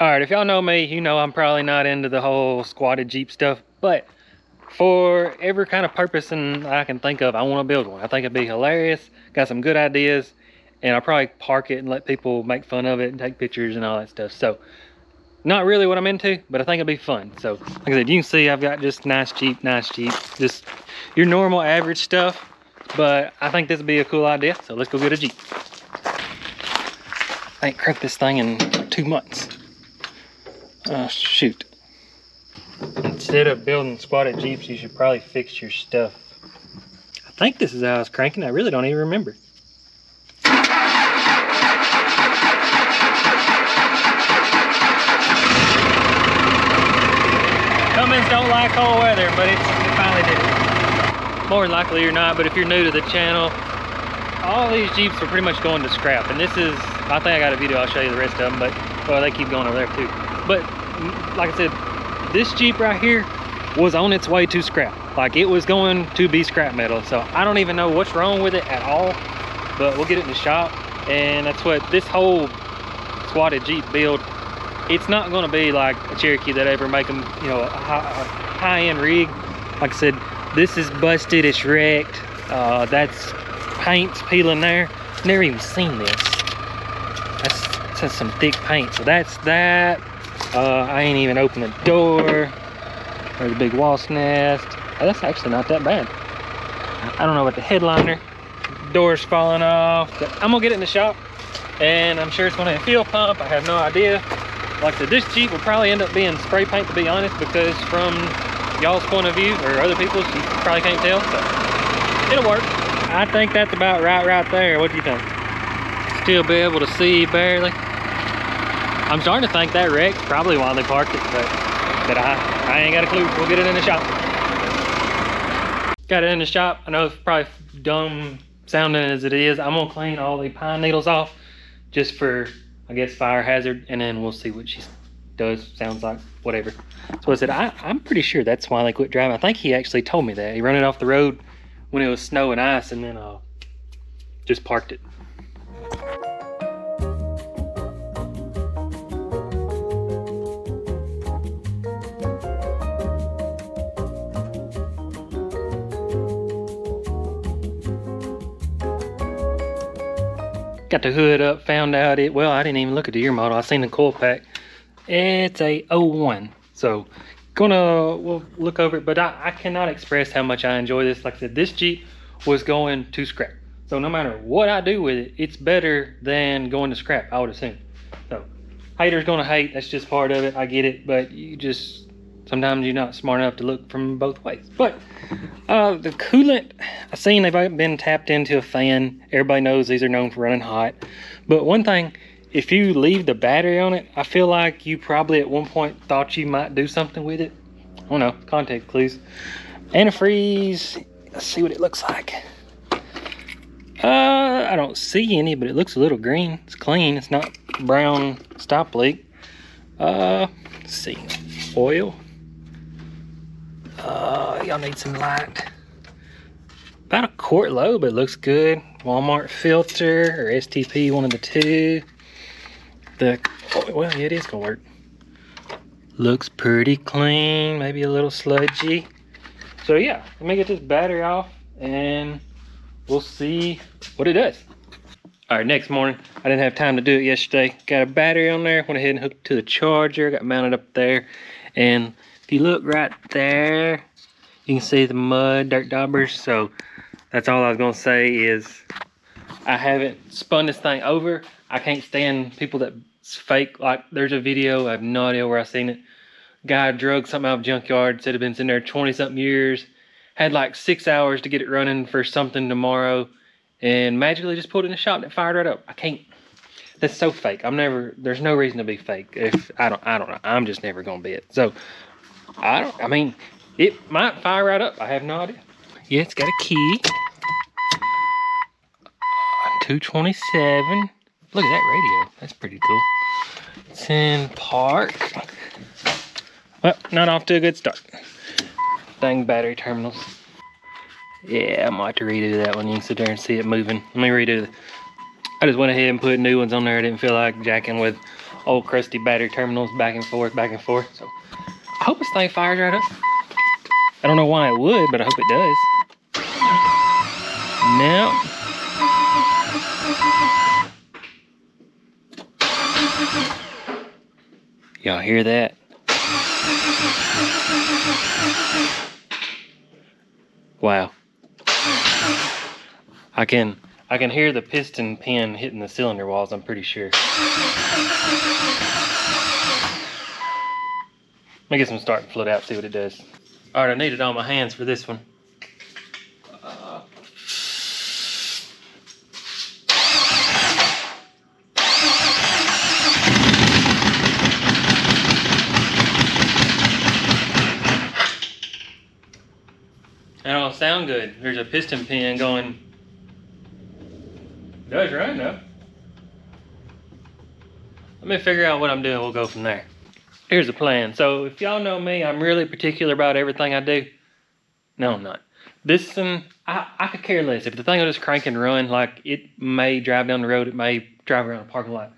Alright, if y'all know me, you know I'm probably not into the whole squatted Jeep stuff, but for every kind of purpose I can think of, I want to build one. I think it'd be hilarious, got some good ideas, and I'll probably park it and let people make fun of it and take pictures and all that stuff. So, not really what I'm into, but I think it'd be fun. So, like I said, you can see I've got just nice Jeep, just your normal average stuff, but I think this would be a cool idea, so let's go get a Jeep. I ain't cranked this thing in 2 months. Oh, shoot. Instead of building squatted Jeeps, you should probably fix your stuff. I think this is how I was cranking. I really don't even remember. Cummins don't like cold weather, but it finally did it. More likely or not, but if you're new to the channel, all these Jeeps are pretty much going to scrap. And this is, I think I got a video, I'll show you the rest of them, but well, they keep going over there too. But like I said, this Jeep right here was on its way to scrap. Like it was going to be scrap metal. So I don't even know what's wrong with it at all, but we'll get it in the shop. And that's what this whole squatted Jeep build, it's not gonna be like a Cherokee that ever make them, you know, a high-end rig. Like I said, this is busted, it's wrecked. That's paint's peeling there. Never even seen this. That's some thick paint. So that's that. I ain't even opened the door. There's a big wasp nest. Oh, that's actually not that bad. I don't know about the headliner. Door's falling off. But I'm gonna get it in the shop, and I'm sure it's gonna have a fuel pump. I have no idea. Like I said, this Jeep will probably end up being spray paint, to be honest, because from y'all's point of view, or other people's, you probably can't tell. So it'll work. I think that's about right there. What do you think? Still be able to see barely. I'm starting to think that wreck's probably why they parked it, but I ain't got a clue. We'll get it in the shop. Got it in the shop. I know it's probably dumb sounding as it is. I'm gonna clean all the pine needles off just for, I guess, fire hazard, and then we'll see what she does. Sounds like whatever. So I said, I'm pretty sure that's why they quit driving. I think he actually told me that. He ran it off the road when it was snow and ice, and then just parked it. Got the hood up, found out well, I didn't even look at the year model. I seen the coil pack. It's a 01. So we'll look over it, but I cannot express how much I enjoy this. Like I said, this Jeep was going to scrap. So no matter what I do with it, it's better than going to scrap, I would assume. So haters gonna hate, that's just part of it. I get it, but sometimes you're not smart enough to look from both ways. But the coolant, I've seen they've been tapped into a fan. Everybody knows these are known for running hot. But one thing, if you leave the battery on it, I feel like you probably at one point thought you might do something with it. I don't know, contact clues. Antifreeze, let's see what it looks like. I don't see any, but it looks a little green. It's clean, it's not brown stop leak. Let's see, oil. Y'all need some light. About a quart low, but it looks good. Walmart filter or STP, one of the two. Well, yeah, it is gonna work. Looks pretty clean, maybe a little sludgy. So yeah, let me get this battery off and we'll see what it does. All right, next morning, I didn't have time to do it yesterday. Got a battery on there, went ahead and hooked it to the charger, got mounted up there. And if you look right there, you can see the mud, dirt daubers. So that's all I was gonna say is I haven't spun this thing over. I can't stand people that fake, like there's a video, I have no idea where I seen it. Guy drug something out of a junkyard, said it had been sitting there 20 something years, had like 6 hours to get it running for something tomorrow, and magically just put it in the shop and it fired right up. I can't, that's so fake. There's no reason to be fake. I don't know, I'm just never gonna be it. So I mean, it might fire right up, I have no idea. Yeah, it's got a key. 227. Look at that radio, that's pretty cool. It's in park. Well, not off to a good start. Dang battery terminals. Yeah, I might have to redo that one. You can sit there and see it moving. Let me redo it. I just went ahead and put new ones on there. I didn't feel like jacking with old crusty battery terminals back and forth, back and forth. So I hope this thing fires right up. I don't know why it would, but I hope it does. Now, y'all hear that? Wow. I can hear the piston pin hitting the cylinder walls, I'm pretty sure. Let me get some starting fluid out, see what it does. All right, I needed all my hands for this one. That don't sound good. There's a piston pin going. It does run though. Let me figure out what I'm doing, we'll go from there. Here's the plan. So if y'all know me, I'm really particular about everything I do. No, I'm not. This one, I could care less. If the thing will just crank and run, like it may drive down the road, it may drive around a parking lot.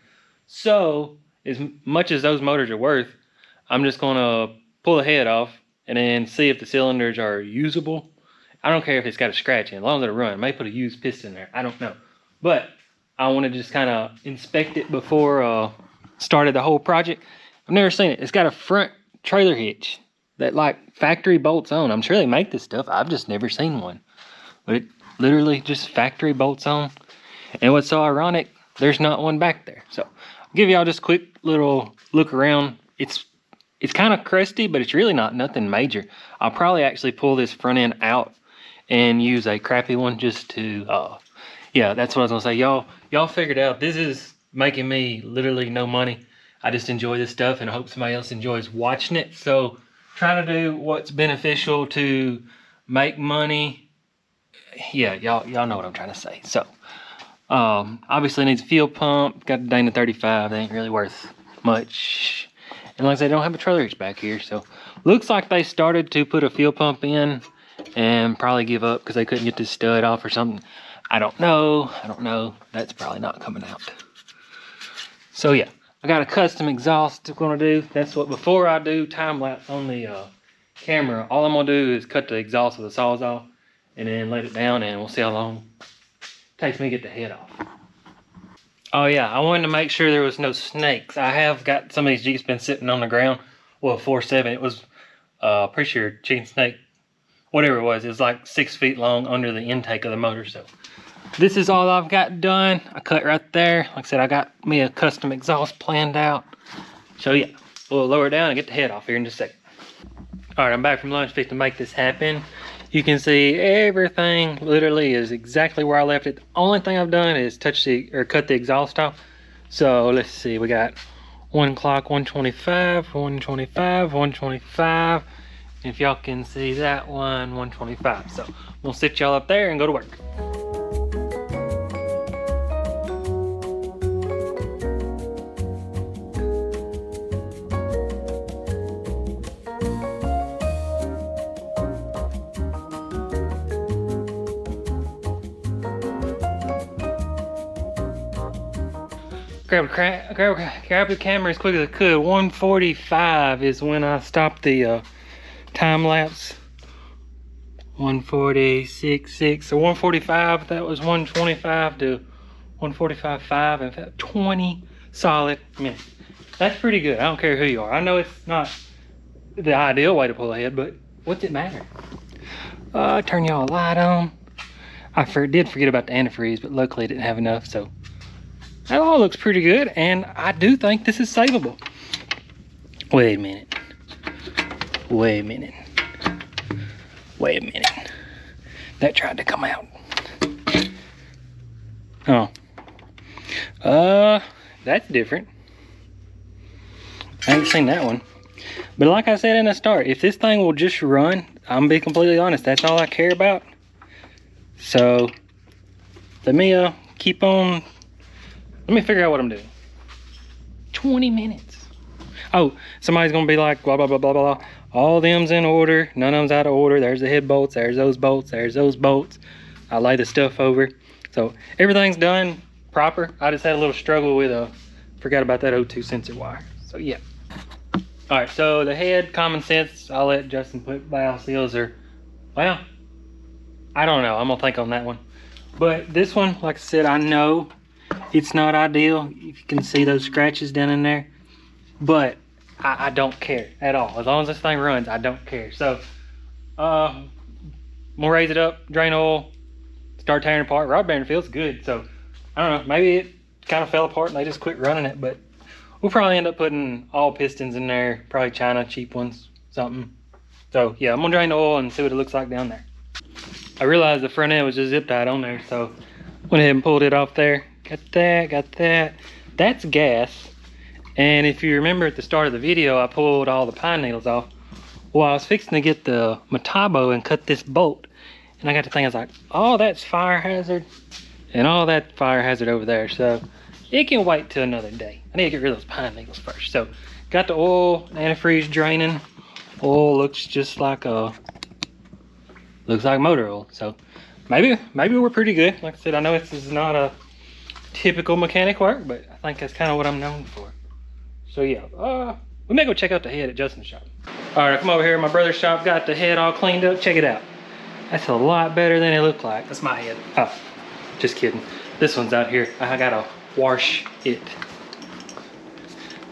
So as much as those motors are worth, I'm just gonna pull the head off and then see if the cylinders are usable. I don't care if it's got a scratch in, as long as it'll run. I may put a used piston there, I don't know. But I want to just kind of inspect it before started the whole project. I've never seen it. It's got a front trailer hitch that like factory bolts on. I'm sure they make this stuff. I've just never seen one. But it literally just factory bolts on. And what's so ironic, there's not one back there. So I'll give y'all just a quick little look around. It's kind of crusty, but it's really not nothing major. I'll probably actually pull this front end out and use a crappy one just to, yeah, that's what I was gonna say. Y'all figured out this is making me literally no money. I just enjoy this stuff and I hope somebody else enjoys watching it. So trying to do what's beneficial to make money. Yeah, y'all know what I'm trying to say. So obviously it needs a fuel pump. Got a Dana 35, they ain't really worth much. And like I said, they don't have a trailer hitch back here. So looks like they started to put a fuel pump in and probably give up because they couldn't get this stud off or something. I don't know. That's probably not coming out. So yeah, I got a custom exhaust I'm gonna do. That's what, before I do time lapse on the camera, all I'm gonna do is cut the exhaust with a Sawzall and then let it down and we'll see how long it takes me to get the head off. Oh yeah, I wanted to make sure there was no snakes. I have got some of these Jeeps been sitting on the ground. Well, 4.7, it was pretty sure chicken snake, whatever it was like 6 feet long under the intake of the motor. So this is all I've got done. I cut right there. Like I said, I got me a custom exhaust planned out. So yeah, we'll lower down and get the head off here in just a second. All right, I'm back from lunch, fixing to make this happen. You can see everything literally is exactly where I left it. The only thing I've done is cut the exhaust off. So let's see, we got 1 o'clock, 125, 125, 125. If y'all can see that one, 125. So we'll sit y'all up there and go to work. Grab the camera as quick as I could. 145 is when I stopped the time lapse. 146.6. So 145, that was 125 to 145.5, and that 20 solid minutes. That's pretty good. I don't care who you are. I know it's not the ideal way to pull ahead, but what's it matter? Turn y'all a light on. I did forget about the antifreeze, but luckily I didn't have enough, so that all looks pretty good, and I do think this is savable. Wait a minute. That tried to come out. Oh. That's different. I ain't seen that one. But like I said in the start, if this thing will just run, I'm gonna be completely honest, that's all I care about. So let me keep on. Let me figure out what I'm doing. 20 minutes. Oh, somebody's gonna be like, blah, blah, blah, blah, blah. All them's in order. None of them's out of order. There's the head bolts. There's those bolts. There's those bolts. I lay the stuff over. So everything's done proper. I just had a little struggle with Forgot about that O2 sensor wire. So yeah. All right, so the head, common sense. I'll let Justin put valve seals or, well, I don't know. I'm gonna think on that one. But this one, like I said, I know it's not ideal. If you can see those scratches down in there, but I don't care at all. As long as this thing runs, I don't care. So, I'm gonna raise it up, drain oil, start tearing apart. Rod bearing feels good. So, I don't know. Maybe it kind of fell apart and they just quit running it, but we'll probably end up putting all pistons in there, probably China, cheap ones, something. So yeah, I'm gonna drain the oil and see what it looks like down there. I realized the front end was just zip tied on there, so went ahead and pulled it off there. Got that. That's gas. And if you remember at the start of the video, I pulled all the pine needles off. Well, I was fixing to get the Metabo and cut this bolt. And I got to thinking, I was like, oh, that's fire hazard. And all that fire hazard over there. So it can wait till another day. I need to get rid of those pine needles first. So got the oil, antifreeze draining. Oil looks just like motor oil. So maybe we're pretty good. Like I said, I know this is not a typical mechanic work, but I think that's kind of what I'm known for. So yeah, we may go check out the head at Justin's shop. All right, I come over here at my brother's shop, got the head all cleaned up. Check it out. That's a lot better than it looked like. That's my head. Oh, just kidding. This one's out here. I gotta wash it.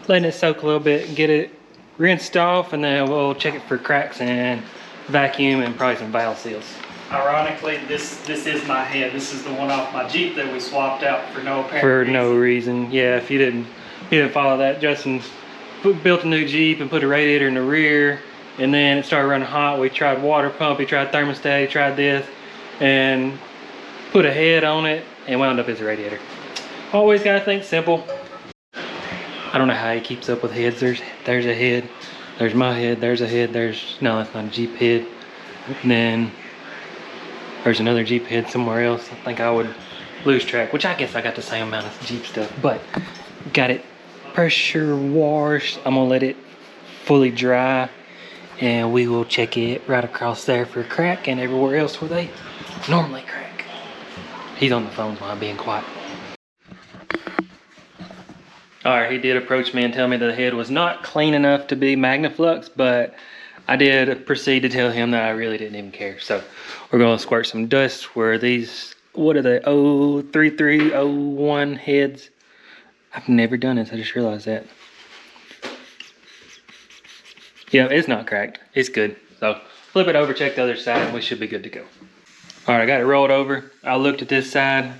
Letting it soak a little bit and get it rinsed off, and then we'll check it for cracks and vacuum and probably some valve seals. Ironically, this is my head. This is the one off my Jeep that we swapped out for no apparent For reason. no reason. Yeah, if you didn't follow that, Justin built a new Jeep and put a radiator in the rear, and then it started running hot. We tried water pump, he tried thermostat, he tried this, and put a head on it and wound up as a radiator. Always gotta think simple. I don't know how he keeps up with heads. There's a head, there's my head, there's a head, no, that's not a Jeep head. And then there's another Jeep head somewhere else. I think I would lose track, which I guess I got the same amount of Jeep stuff, but got it pressure washed. I'm gonna let it fully dry, and we will check it right across there for a crack and everywhere else where they normally crack. He's on the phone while I'm being quiet. All right, he did approach me and tell me that the head was not clean enough to be Magnaflux, but I did proceed to tell him that I really didn't even care. So we're gonna squirt some dust where these, what are they, 03301 heads. I've never done this, I just realized that. Yeah, it's not cracked, it's good. So flip it over, check the other side, and we should be good to go. All right, I got it rolled over. I looked at this side.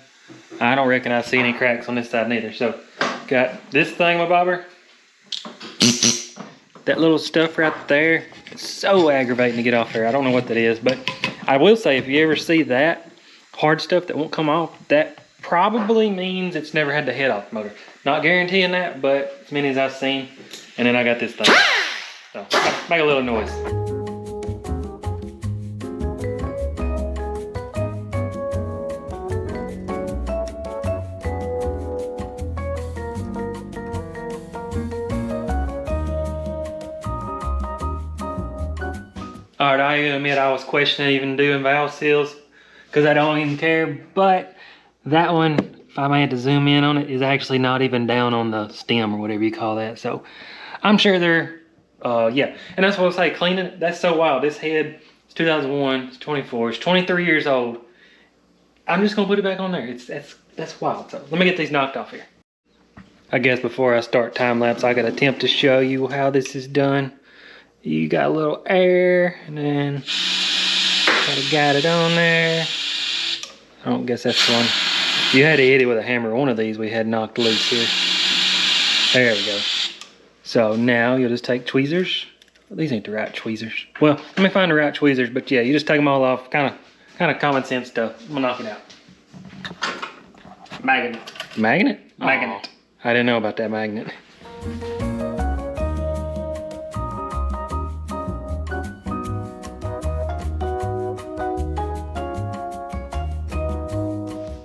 I don't reckon I see any cracks on this side neither. So got this thingamabobber. That little stuff right there, it's so aggravating to get off there. I don't know what that is, but I will say if you ever see that hard stuff that won't come off, that probably means it's never had the head off the motor. Not guaranteeing that, but as many as I've seen. And then I got this thing. So make a little noise. All right, I admit I was questioning even doing valve seals because I don't even care, but that one, if I may have to zoom in on it, is actually not even down on the stem or whatever you call that. So I'm sure they're, yeah. And that's what I'll say, cleaning it, that's so wild. This head is 2001, it's 24, it's 23 years old. I'm just gonna put it back on there. That's wild. So let me get these knocked off here. I guess before I start time lapse, I gotta attempt to show you how this is done. You got a little air, and then gotta guide it on there. I don't guess that's the one. You had to hit it with a hammer. One of these we had knocked loose here. There we go. So now you'll just take tweezers. Well, these ain't the right tweezers. Well, let me find the right tweezers, but yeah, you just take them all off. Kind of common sense stuff. I'm gonna knock it out. Magnet. Magnet? Magnet. Oh, I didn't know about that magnet.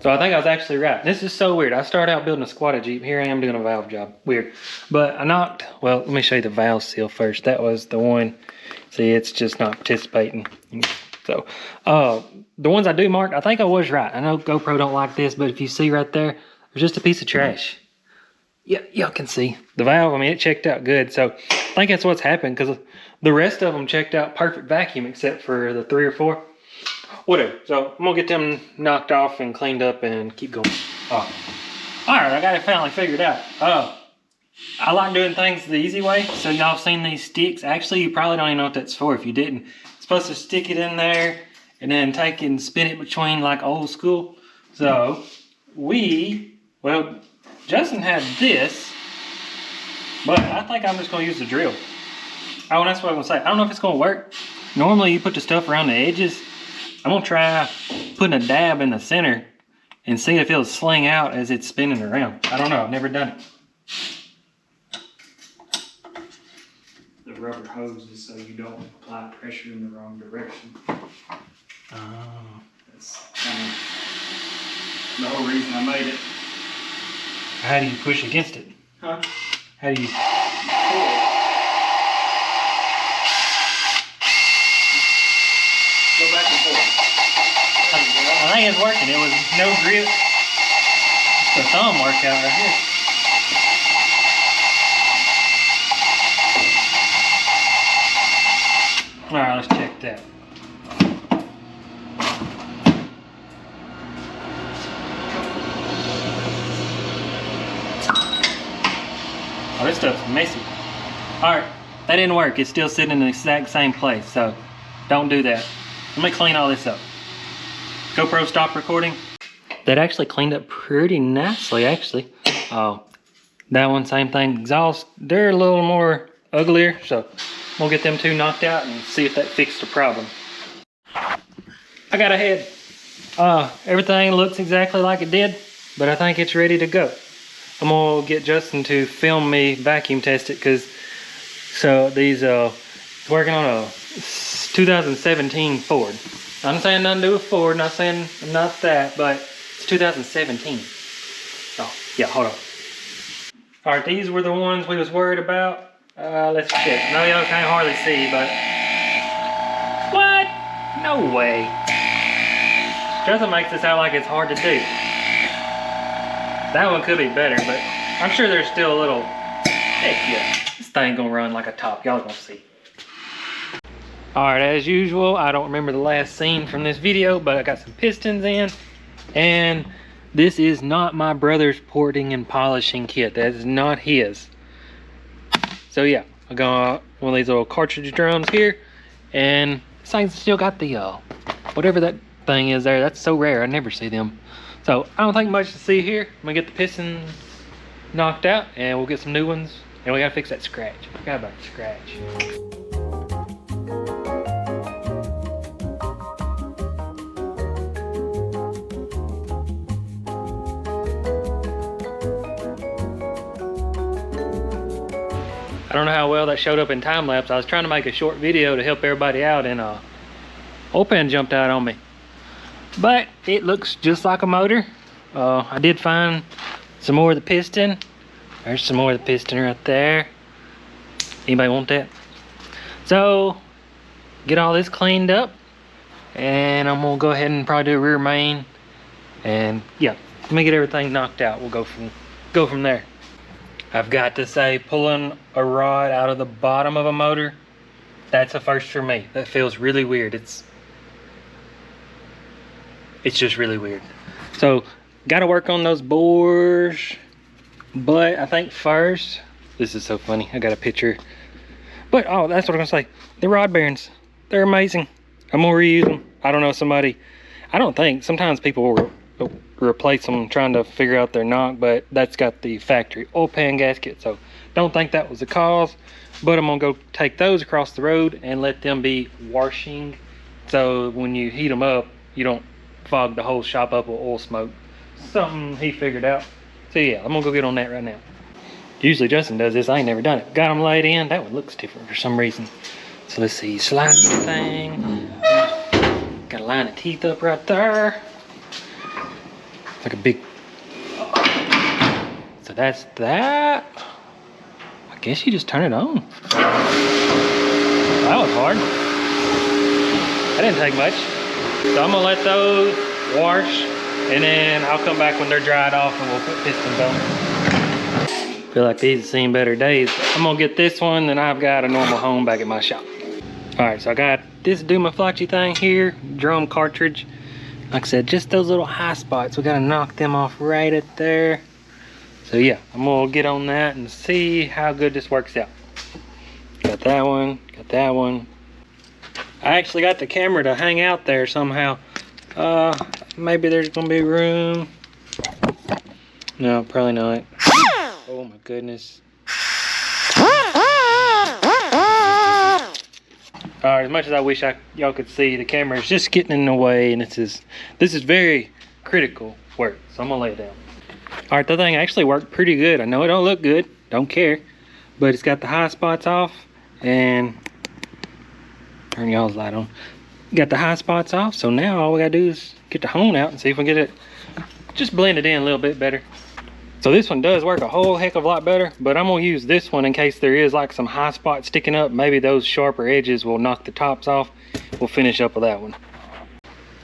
So I think I was actually right. This is so weird. I started out building a squatted Jeep. Here I am doing a valve job. Weird. But I knocked, well, let me show you the valve seal first. That was the one. See, it's just not participating. So, the ones I do mark, I think I was right. I know GoPro don't like this, but if you see right there, there's just a piece of trash. Yeah, y'all can see the valve. I mean, it checked out good. So I think that's what's happened, because the rest of them checked out perfect vacuum except for the 3 or 4. Whatever. So I'm gonna get them knocked off and cleaned up and keep going. Oh. All right, I got it finally figured out. I like doing things the easy way. So y'all seen these sticks? Actually, you probably don't even know what that's for if you didn't. It's supposed to stick it in there and then take it and spin it between like old school. So well, Justin had this, but I think I'm just gonna use the drill. Oh, and that's what I'm gonna say. I don't know if it's gonna work. Normally you put the stuff around the edges. I'm gonna try putting a dab in the center and see if it'll sling out as it's spinning around. I don't know, I've never done it. The rubber hose is so you don't apply pressure in the wrong direction. Oh. That's kind of the whole reason I made it. How do you push against it? Huh? How do you pull? Go back and forth. I think it's working. It was no grip. The thumb workout right here. Alright, let's check that. Oh, this stuff's messy. Alright, that didn't work. It's still sitting in the exact same place, so don't do that. Let me clean all this up. GoPro stop recording. That actually cleaned up pretty nicely, actually. Oh, that one, same thing. Exhaust, they're a little more uglier, so we'll get them 2 knocked out and see if that fixed the problem. I got ahead. Everything looks exactly like it did, but I think it's ready to go. I'm gonna get Justin to film me vacuum test it, because these it's working on a 2017 Ford. I'm not saying nothing to do with Ford, not saying I'm not that, but it's 2017. Oh, yeah, hold on. All right, these were the ones we was worried about. Let's check. No, y'all can't hardly see, but what? No way. Justin makes this out like it's hard to do. That one could be better, but I'm sure there's still a little, heck yeah. This thing gonna run like a top, y'all gonna see. All right, as usual, I don't remember the last scene from this video, but I got some pistons in, and this is not my brother's porting and polishing kit. That is not his. So yeah, I got one of these little cartridge drums here, and this thing's still got the, whatever that thing is there. That's so rare, I never see them. So I don't think much to see here. I'm gonna get the pistons knocked out, and we'll get some new ones, and we gotta fix that scratch. I forgot about the scratch. I don't know how well that showed up in time lapse. I was trying to make a short video to help everybody out, and oil pan jumped out on me. But it looks just like a motor. I did find some more of the piston. There's some more of the piston right there. Anybody want that? So get all this cleaned up, and I'm gonna go ahead and probably do a rear main, and yeah, let me get everything knocked out. We'll go from there. I've got to say, pulling a rod out of the bottom of a motor, that's a first for me. That feels really weird. It's just really weird. So got to work on those bores, but I think first, this is so funny, I got a picture, but oh, that's what I'm gonna say. The rod bearings, they're amazing. I'm gonna reuse them. I don't know, sometimes people will replace them trying to figure out their knock, but that's got the factory oil pan gasket, so don't think that was the cause. But I'm gonna go take those across the road and let them be washing, so when you heat them up, you don't fog the whole shop up with oil smoke. Something he figured out. So yeah, I'm gonna go get on that right now. Usually Justin does this. I ain't never done it. Got them laid in. That one looks different for some reason. So let's see, slide the thing. Got a line of teeth up right there. It's like a big, so that's that. I guess you just turn it on. That was hard. That didn't take much. So I'm gonna let those wash, and then I'll come back when they're dried off and we'll put pistons on. Feel like these have seen better days. I'm gonna get this one, and I've got a normal home back at my shop. All right, so I got this Dumaflachi thing here, drum cartridge. Like I said, just those little high spots, we gotta knock them off right at there. So yeah, I'm gonna get on that and see how good this works out. Got that one, got that one. I actually got the camera to hang out there somehow. Maybe there's gonna be room. No, probably not. Oh my goodness. Alright, as much as I wish y'all could see, the camera is just getting in the way, and this is very critical work, so I'm gonna lay it down. Alright, that thing actually worked pretty good. I know it don't look good, don't care, but it's got the high spots off, and turn y'all's light on. Got the high spots off, so now all we gotta do is get the hone out and see if we can get it just blend it in a little bit better. So this one does work a whole heck of a lot better, but I'm gonna use this one in case there is like some high spots sticking up. Maybe those sharper edges will knock the tops off. We'll finish up with that one.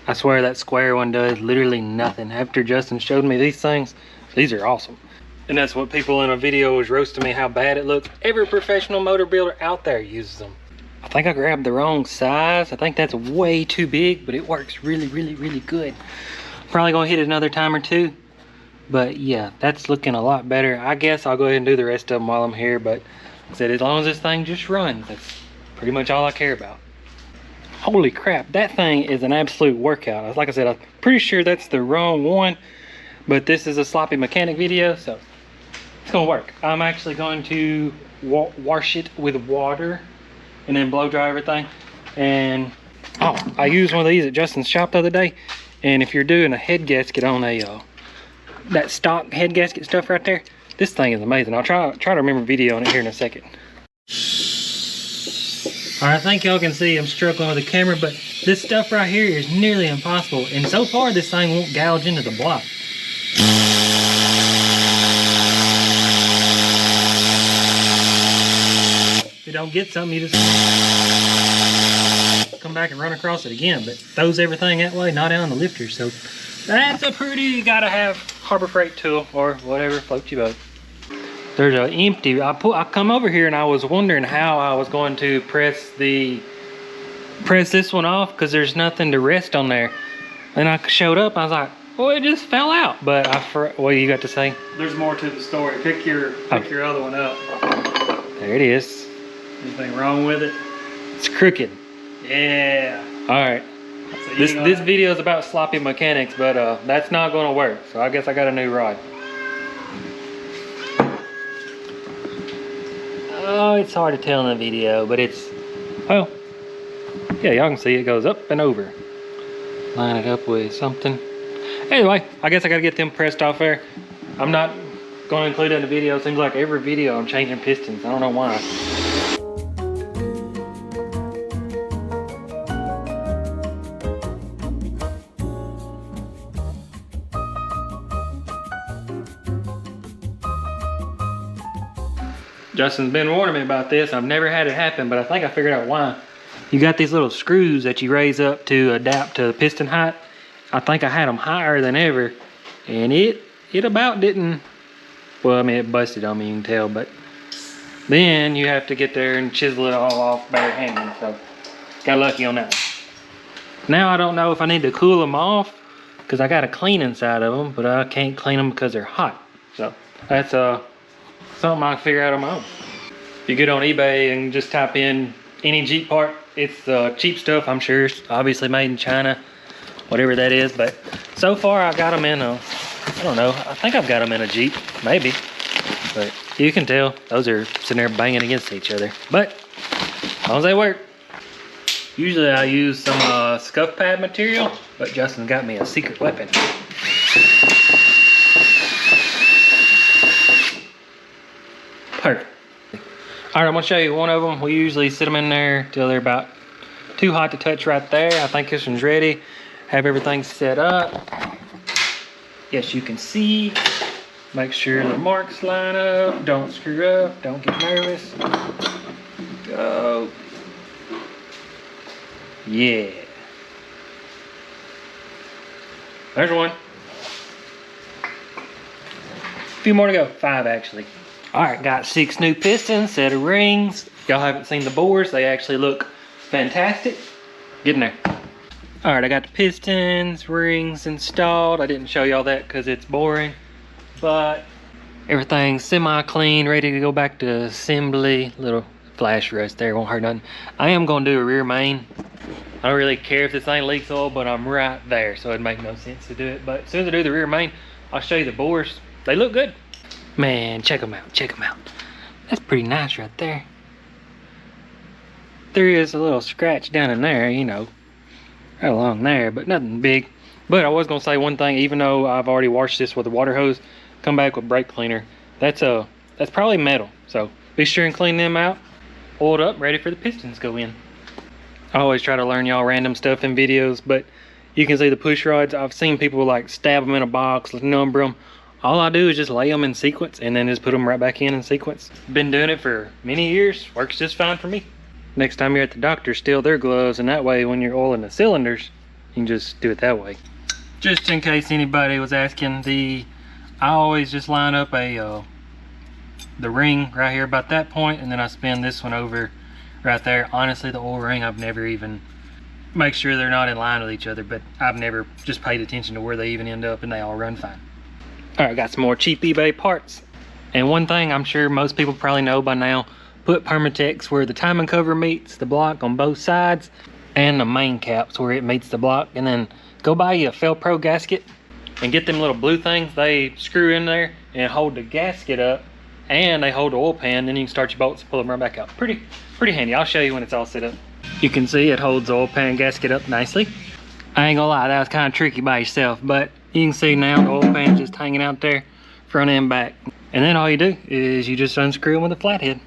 I swear that square one does literally nothing. After Justin showed me these things, these are awesome. And that's what people in a video was roasting me how bad it looks. Every professional motor builder out there uses them. I think I grabbed the wrong size. I think that's way too big, but it works really, really, really good. Probably gonna hit it another time or two. But yeah, that's looking a lot better. I guess I'll go ahead and do the rest of them while I'm here, but like I said, as long as this thing just runs, that's pretty much all I care about. Holy crap, that thing is an absolute workout. Like I said, I'm pretty sure that's the wrong one, but this is a sloppy mechanic video, so it's gonna work. I'm actually going to wash it with water and then blow dry everything. And oh, I used one of these at Justin's shop the other day, and if you're doing a head gasket on a that stock head gasket stuff right there, this thing is amazing. I'll try to remember video on it here in a second. All right, I think y'all can see I'm struggling with the camera, but this stuff right here is nearly impossible, and so far this thing won't gouge into the block. If you don't get something, you just come back and run across it again, but throws everything that way, not on the lifter. So that's a pretty gotta have Harbor Freight tool or whatever floats your boat. There's an empty. I come over here and I was wondering how I was going to press this one off because there's nothing to rest on there. And I showed up. I was like, well, it just fell out. But what you got to say? There's more to the story. Pick your other one up. There it is. Anything wrong with it? It's crooked. Yeah. All right. So this video is about sloppy mechanics, but that's not going to work. So I guess I got a new rod. Oh, it's hard to tell in the video, but it's, well, yeah, y'all can see it goes up and over. Line it up with something. Anyway, I guess I got to get them pressed off there. I'm not going to include it in the video. It seems like every video I'm changing pistons. I don't know why. Justin's been warning me about this. I've never had it happen, but I think I figured out why. You got these little screws that you raise up to adapt to the piston height. I think I had them higher than ever, and it about didn't, well, I mean, it busted on me, you can tell, but then you have to get there and chisel it all off barehanded, so got lucky on that. Now I don't know if I need to cool them off, because I got to clean inside of them, but I can't clean them because they're hot. So that's something I can figure out on my own. If you get on eBay and just type in any Jeep part, it's cheap stuff, I'm sure. It's obviously made in China, whatever that is. But so far I got them in a, I don't know, I think I've got them in a Jeep, maybe. But you can tell those are sitting there banging against each other. But as long as they work. Usually I use some scuff pad material, but Justin got me a secret weapon. Perfect. All right, I'm gonna show you one of them. We usually sit them in there till they're about too hot to touch right there. I think this one's ready. Have everything set up. Yes, you can see. Make sure the marks line up. Don't screw up. Don't get nervous. Go. Yeah. There's one. A few more to go. 5 actually. All right, got 6 new pistons, set of rings. Y'all haven't seen the bores. They actually look fantastic. Get in there. All right, I got the pistons, rings installed. I didn't show y'all that because it's boring, but everything's semi-clean, ready to go back to assembly. Little flash rust there, won't hurt nothing. I am gonna do a rear main. I don't really care if this thing leaks oil, but I'm right there, so it'd make no sense to do it. But as soon as I do the rear main, I'll show you the bores. They look good. Man, check them out, check them out. That's pretty nice right there. There is a little scratch down in there, you know, right along there, but nothing big. But I was gonna say one thing, even though I've already washed this with a water hose, come back with brake cleaner. That's probably metal, so be sure and clean them out. Oiled up, ready for the pistons to go in. I always try to learn y'all random stuff in videos, but you can see the push rods. I've seen people like stab them in a box, number them. All I do is just lay them in sequence and then just put them right back in sequence. Been doing it for many years, works just fine for me. Next time you're at the doctor, steal their gloves, and that way when you're oiling the cylinders, you can just do it that way. Just in case anybody was asking, I always just line up the ring right here about that point, and then I spin this one over right there. Honestly, the oil ring, I've never even make sure they're not in line with each other, but I've never just paid attention to where they even end up, and they all run fine. All right, got some more cheap eBay parts. And one thing I'm sure most people probably know by now, put Permatex where the timing cover meets the block on both sides, and the main caps where it meets the block. And then go buy you a Felpro gasket and get them little blue things. They screw in there and hold the gasket up, and they hold the oil pan. Then you can start your bolts and pull them right back out. Pretty handy. I'll show you when it's all set up. You can see it holds the oil pan gasket up nicely. I ain't gonna lie, that was kind of tricky by yourself, but you can see now the oil pan's just hanging out there, front and back. And then all you do is you just unscrew them with a flathead.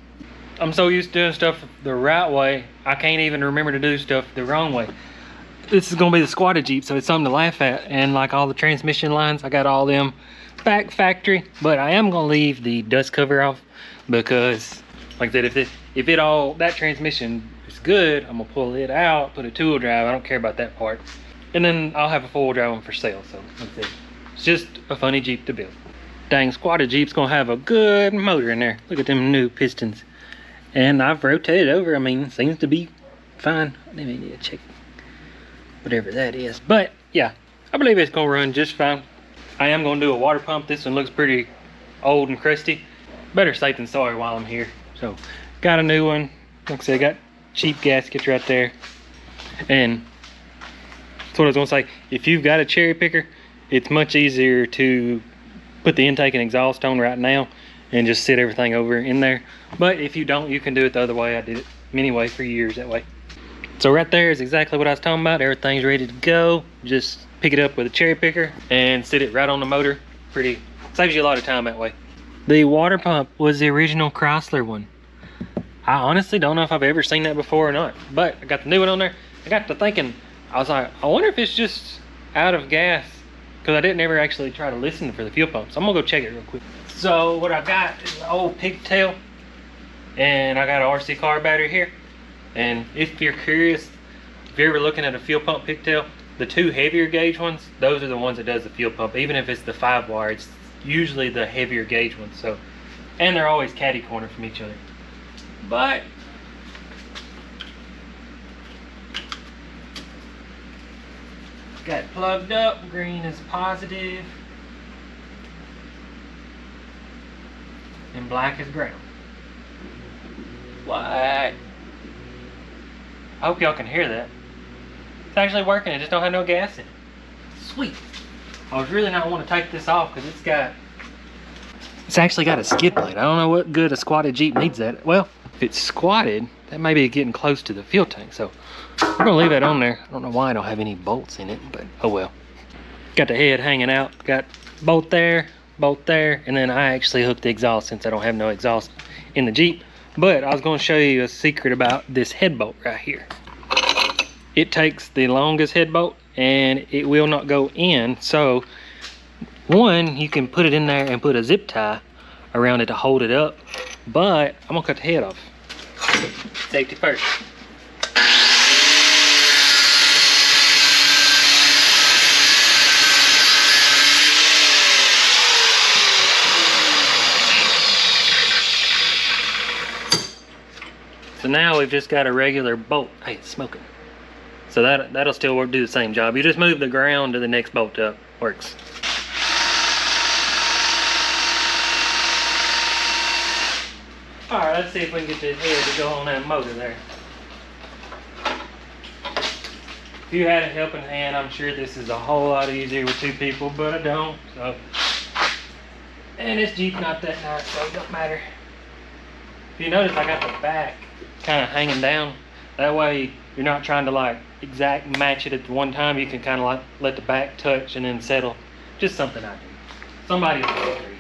I'm so used to doing stuff the right way, I can't even remember to do stuff the wrong way. This is gonna be the squatted Jeep, so it's something to laugh at. And like all the transmission lines, I got all them back factory, but I am gonna leave the dust cover off because, like I said, if that transmission is good, I'm gonna pull it out, put a two-wheel drive. I don't care about that part. And then I'll have a four-wheel drive one for sale, so like it's just a funny Jeep to build. Dang, squatted Jeep's gonna have a good motor in there. Look at them new pistons. And I've rotated over, I mean, seems to be fine. Let me need to check whatever that is. But yeah, I believe it's gonna run just fine. I am gonna do a water pump. This one looks pretty old and crusty. Better safe than sorry while I'm here. So got a new one. Like I said, got cheap gaskets right there. And that's what I was gonna say. If you've got a cherry picker, it's much easier to put the intake and exhaust on right now and just sit everything over in there. But if you don't, you can do it the other way. I did it anyway for years that way. So right there is exactly what I was talking about. Everything's ready to go. Just pick it up with a cherry picker and sit it right on the motor. Saves you a lot of time that way. The water pump was the original Chrysler one. I honestly don't know if I've ever seen that before or not, but I got the new one on there. I got to thinking, I was like, I wonder if it's just out of gas, because I didn't ever actually try to listen for the fuel pump. So I'm gonna go check it real quick. So what I got is an old pigtail, and I got an RC car battery here. And if you're curious, if you're ever looking at a fuel pump pigtail, the two heavier gauge ones, those are the ones that does the fuel pump. Even if it's the 5-wire, it's usually the heavier gauge ones. So, and they're always catty corner from each other. But got it plugged up. Green is positive, and black is ground. What? I hope y'all can hear that. It's actually working. It just don't have no gas in it. Sweet. I was really not want to take this off because it's actually got a skid plate. I don't know what good a squatted Jeep needs that. Well, if it's squatted, that may be getting close to the fuel tank. So we're gonna leave that on there. I don't know why I don't have any bolts in it, but oh well. Got the head hanging out. Got bolt there, and then I actually hooked the exhaust since I don't have no exhaust in the Jeep. But I was going to show you a secret about this head bolt right here. It takes the longest head bolt and it will not go in. So one, you can put it in there and put a zip tie around it to hold it up. But I'm gonna cut the head off. Safety first. So now we've just got a regular bolt. Hey, it's smoking. So that'll still work, do the same job. You just move the ground to the next bolt up. Works. Alright, let's see if we can get this head to go on that motor there. If you had a helping hand, I'm sure this is a whole lot easier with 2 people, but I don't, so. And this Jeep's not that nice, so it don't matter. If you notice, I got the back kind of hanging down. That way, you're not trying to like exact match it at the one time. You can kind of like let the back touch and then settle. Just something I do. Somebody will agree.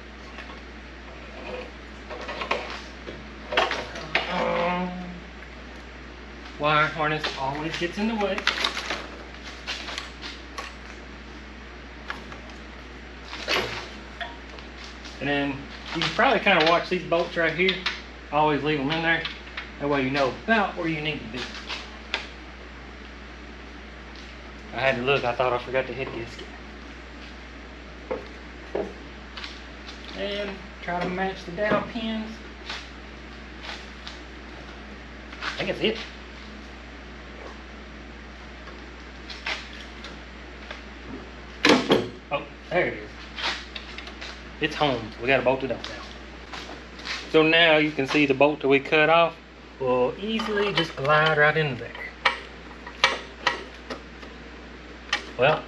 Wire harness always gets in the way. And then you can probably kind of watch these bolts right here. Always leave them in there. That way you know about where you need to be. I had to look, I thought I forgot the head gasket. And try to match the dowel pins. I think that's it. Oh, there it is. It's home. We got to bolt it up now. So now you can see the bolt that we cut off will easily just glide right into there. Well,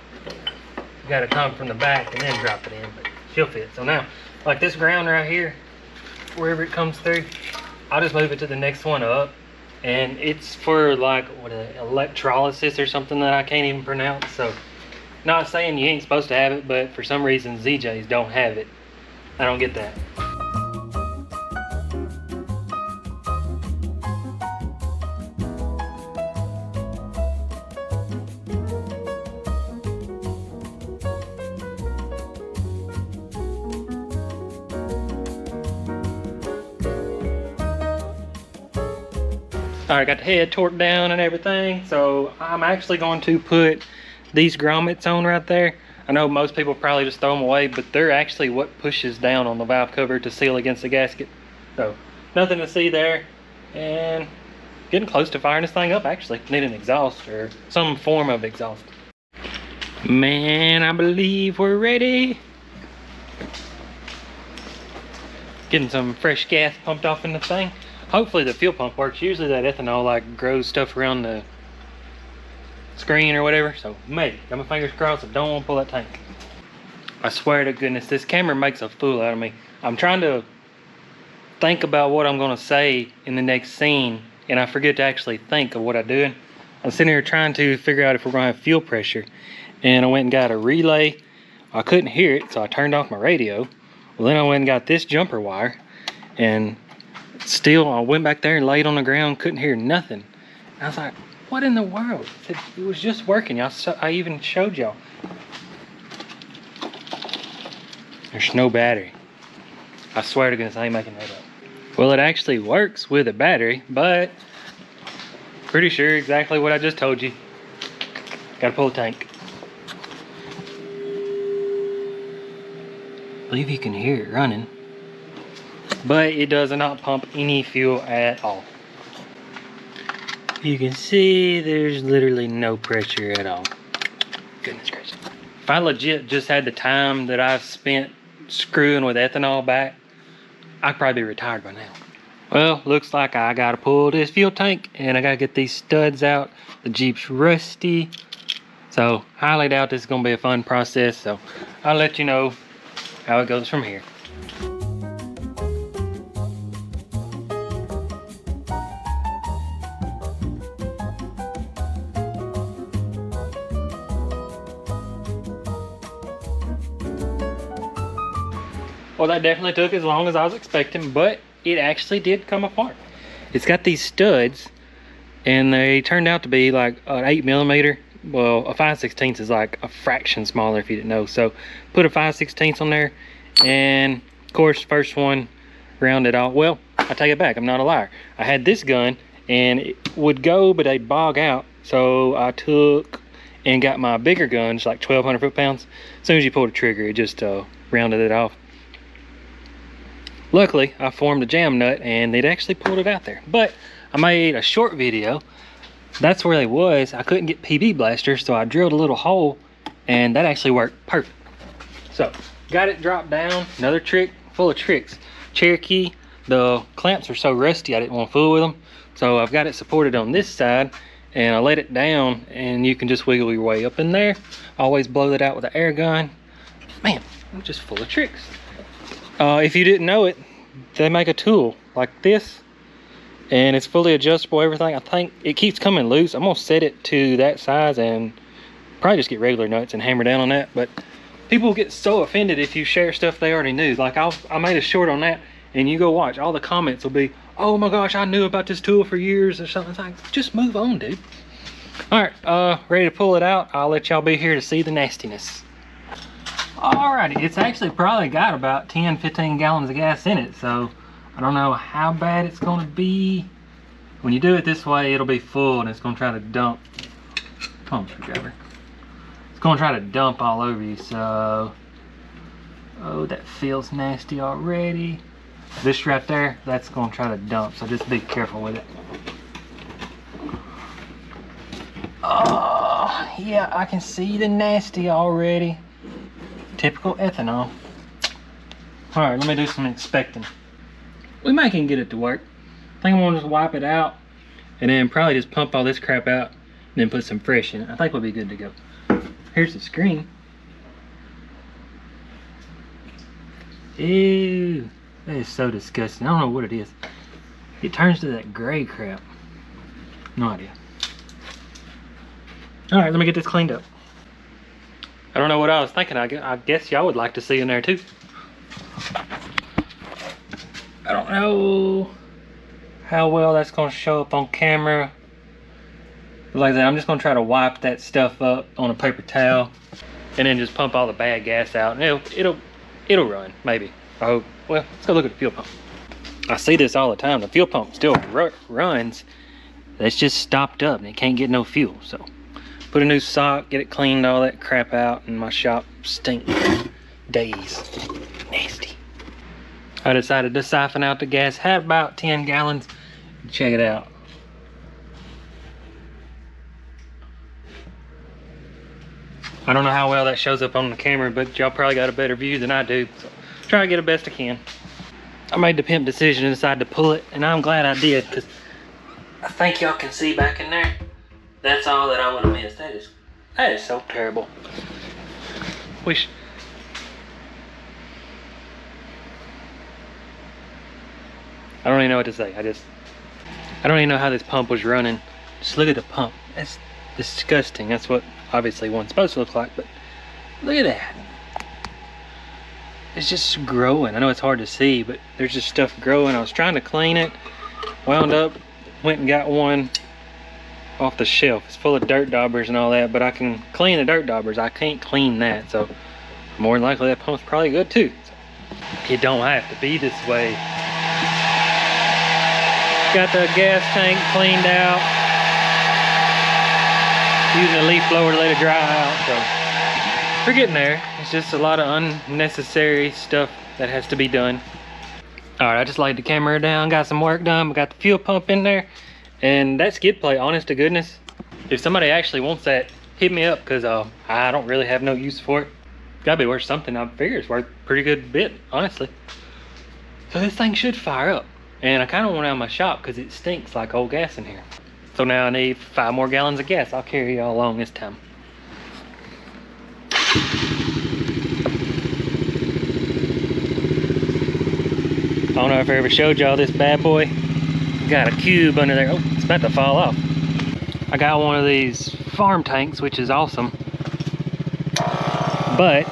you got to come from the back and then drop it in, but she'll fit. So now, like this ground right here, wherever it comes through, I'll just move it to the next one up. And it's for like what, electrolysis or something that I can't even pronounce. So not saying you ain't supposed to have it, but for some reason ZJs don't have it. I don't get that. Alright, got the head torqued down and everything, so I'm actually going to put these grommets on right there. I know most people probably just throw them away, but they're actually what pushes down on the valve cover to seal against the gasket. So, nothing to see there, and getting close to firing this thing up actually. Need an exhaust or some form of exhaust. Man, I believe we're ready. Getting some fresh gas pumped off in the thing. Hopefully the fuel pump works. Usually that ethanol like grows stuff around the screen or whatever. So maybe. Got my fingers crossed. I don't want to pull that tank. I swear to goodness, this camera makes a fool out of me. I'm trying to think about what I'm going to say in the next scene, and I forget to actually think of what I'm doing. I'm sitting here trying to figure out if we're going to have fuel pressure. And I went and got a relay. I couldn't hear it, so I turned off my radio. Well, then I went and got this jumper wire, and still I went back there and laid on the ground, couldn't hear nothing. And I was like, what in the world? It was just working, y'all. I even showed y'all. There's no battery. I swear to goodness, I ain't making that up. Well, it actually works with a battery, but pretty sure exactly what I just told you. Gotta pull the tank. I believe you can hear it running, but it does not pump any fuel at all. You can see there's literally no pressure at all. Goodness gracious. If I legit just had the time that I've spent screwing with ethanol back, I'd probably be retired by now. Well, looks like I gotta pull this fuel tank and I gotta get these studs out. The Jeep's rusty, so highly doubt this is gonna be a fun process, so I'll let you know how it goes from here. Well, that definitely took as long as I was expecting, but it actually did come apart. It's got these studs, and they turned out to be like an 8mm. Well, a 5/16 is like a fraction smaller if you didn't know. So put a 5/16 on there, and of course, first one rounded off. Well, I take it back, I'm not a liar. I had this gun, and it would go, but they'd bog out. So I took and got my bigger guns, like 1200 foot-pounds. As soon as you pull the trigger, it just rounded it off. Luckily, I formed a jam nut and they'd actually pulled it out there. But I made a short video. That's where they was. I couldn't get PB blasters, so I drilled a little hole and that actually worked perfect. So, got it dropped down. Another trick, full of tricks. Cherokee, the clamps are so rusty I didn't want to fool with them. So I've got it supported on this side and I let it down and you can just wiggle your way up in there. Always blow that out with an air gun. Man, I'm just full of tricks. If you didn't know it, they make a tool like this and it's fully adjustable, everything. I think it keeps coming loose. I'm gonna set it to that size and probably just get regular nuts and hammer down on that. But people get so offended if you share stuff they already knew. Like I made a short on that and you go watch, all the comments will be, oh my gosh, I knew about this tool for years or something. It's like, just move on, dude. All right, ready to pull it out. I'll let y'all be here to see the nastiness. Alrighty, it's actually probably got about 10-15 gallons of gas in it, so I don't know how bad it's gonna be. When you do it this way, it'll be full and it's gonna try to dump. Come on, screwdriver. It's gonna try to dump all over you, so. Oh, that feels nasty already. This right there, that's gonna try to dump, so just be careful with it. Oh, yeah, I can see the nasty already. Typical ethanol. All right, let me do some inspecting. We might can get it to work. I think I'm gonna just wipe it out and then probably just pump all this crap out and then put some fresh in it. I think we'll be good to go. Here's the screen. Ew, that is so disgusting. I don't know what it is. It turns to that gray crap. No idea. All right, let me get this cleaned up. I don't know what I was thinking. I guess y'all would like to see in there too. I don't know how well that's going to show up on camera. But like that, I'm just going to try to wipe that stuff up on a paper towel and then just pump all the bad gas out. And it'll run, maybe. I hope. Well, let's go look at the fuel pump. I see this all the time. The fuel pump still runs. It's just stopped up and it can't get no fuel. So put a new sock, get it cleaned, all that crap out, and my shop stinks days. Nasty. I decided to siphon out the gas. Had about 10 gallons. Check it out. I don't know how well that shows up on the camera, but y'all probably got a better view than I do. So try to get the best I can. I made the pimp decision and decided to pull it, and I'm glad I did, because I think y'all can see back in there. That's all that I would have missed. That is so terrible. Wish. I don't even know what to say. I don't even know how this pump was running. Just look at the pump. That's disgusting. That's what obviously one's supposed to look like, but look at that. It's just growing. I know it's hard to see, but there's just stuff growing. I was trying to clean it, wound up, went and got one off the shelf. It's full of dirt daubers and all that, but I can clean the dirt daubers. I can't clean that, so more than likely that pump's probably good too. So it don't have to be this way. Got the gas tank cleaned out. Using a leaf blower to let it dry out, so we're getting there. It's just a lot of unnecessary stuff that has to be done. All right, I just laid the camera down, got some work done. We got the fuel pump in there, and that skid plate, honest to goodness, if somebody actually wants that, hit me up, because I don't really have no use for it. Gotta be worth something. I figure it's worth a pretty good bit, honestly. So this thing should fire up, and I kind of want it out of my shop because it stinks like old gas in here. So now I need 5 more gallons of gas. I'll carry y'all along this time. I don't know if I ever showed y'all this bad boy. Got a cube under there. Oh, it's about to fall off. I got one of these farm tanks, which is awesome. But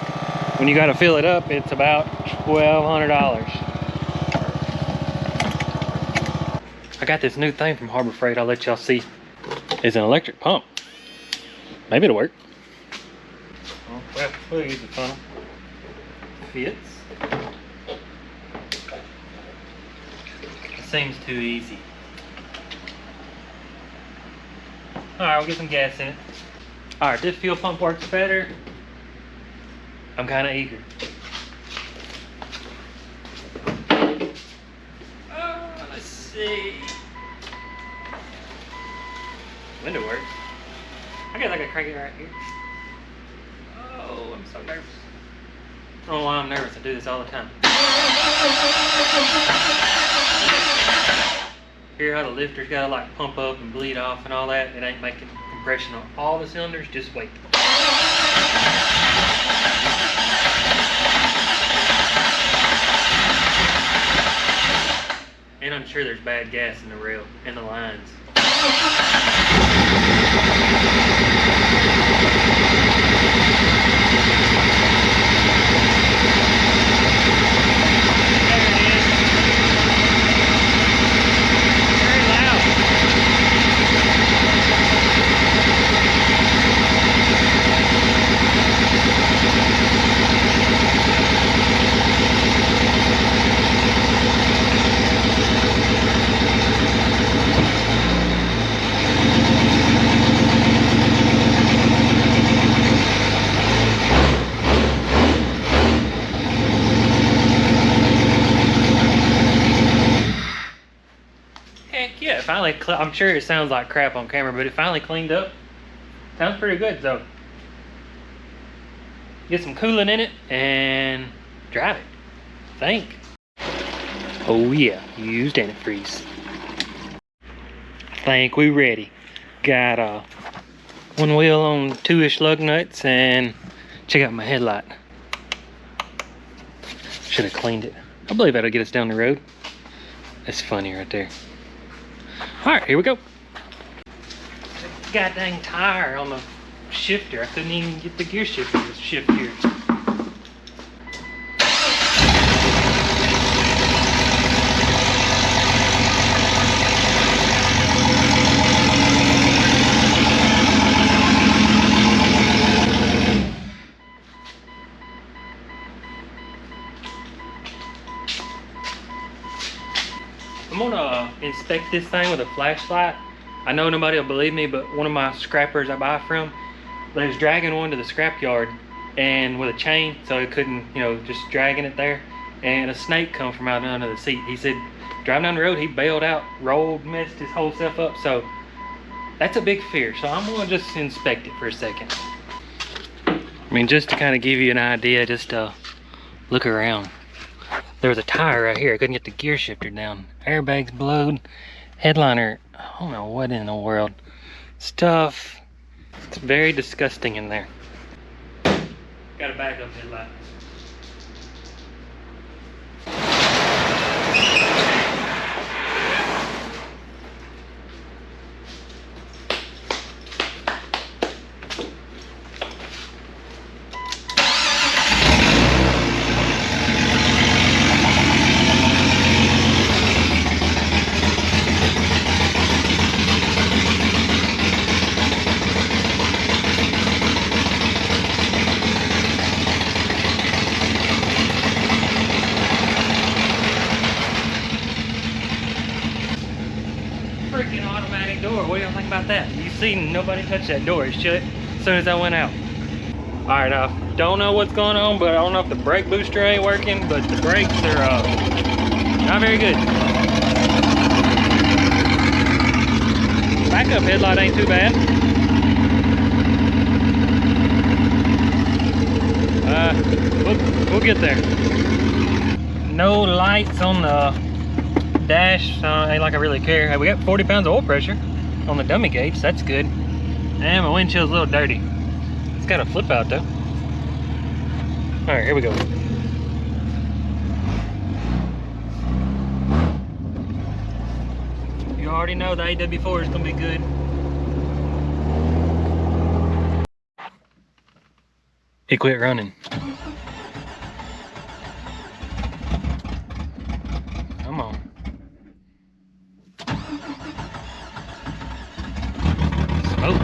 when you got to fill it up, it's about $1,200. I got this new thing from Harbor Freight. I'll let y'all see. It's an electric pump. Maybe it'll work. Well, we'll use the funnel. Fits. It seems too easy. Alright, we'll get some gas in it. Alright, this fuel pump works better. I'm kind of eager. see. Window works. I guess I could crank it right here. Oh, I'm so nervous. I don't know why I'm nervous. I do this all the time. Hear how the lifter's gotta like pump up and bleed off and all that? It ain't making compression on all the cylinders. Just wait. And I'm sure there's bad gas in the rail, in the lines. Yeah, it finally, I'm sure it sounds like crap on camera, but it finally cleaned up. Sounds pretty good, though. Get some coolant in it and drive it. Think. Oh yeah, used antifreeze. I think we ready. Got one wheel on 2-ish lug nuts, and check out my headlight. Should have cleaned it. I believe that'll get us down the road. That's funny right there. Alright, here we go. God dang tire on the shifter. I couldn't even get the gear shifter to shift here. I'm gonna inspect this thing with a flashlight. I know nobody will believe me, but one of my scrappers I buy from, they was dragging one to the scrapyard and with a chain, so it couldn't, you know, just dragging it there. And a snake come from out under the seat. He said, driving down the road, he bailed out, rolled, messed his whole self up. So that's a big fear. So I'm gonna just inspect it for a second. I mean, just to kind of give you an idea, just look around. There was a tire right here. I couldn't get the gear shifter down. Airbags blowed. Headliner, I don't know what in the world. Stuff. It's very disgusting in there. Got a backup headlight. Freaking automatic door. What do y'all think about that? You see nobody touched that door. It's shut as soon as I went out. Alright, don't know what's going on, but I don't know if the brake booster ain't working, but the brakes are not very good. Backup headlight ain't too bad. We'll get there. No lights on the dash, ain't like I really care. Hey, we got 40 pounds of oil pressure on the dummy gauge, so that's good. And my windshield's a little dirty. It's got a flip out though. Alright, here we go. You already know the AW4 is gonna be good. It quit running. Come on. Smoke.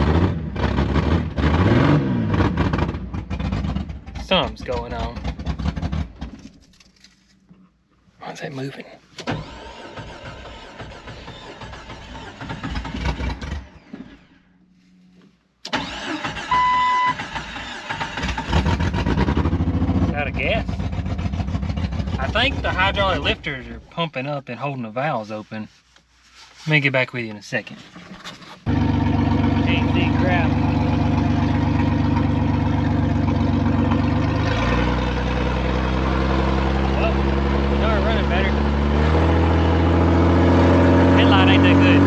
Something's going on. Why is that moving? It's out of gas. I think the hydraulic lifters are pumping up and holding the valves open. Let me get back with you in a second. Can't see crap. Well, we started running better. Headlight ain't that good.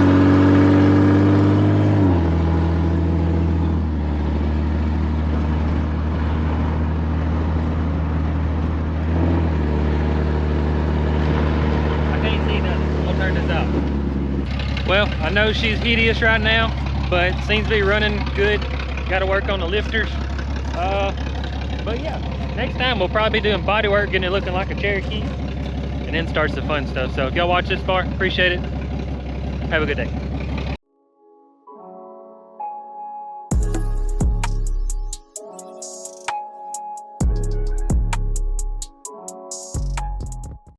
I can't see nothing. We'll turn this off. Well, I know she's hideous right now, but seems to be running good. Got to work on the lifters. But yeah, next time we'll probably be doing body work, getting it looking like a Cherokee, and then starts the fun stuff. So if y'all watch this far, appreciate it. Have a good day.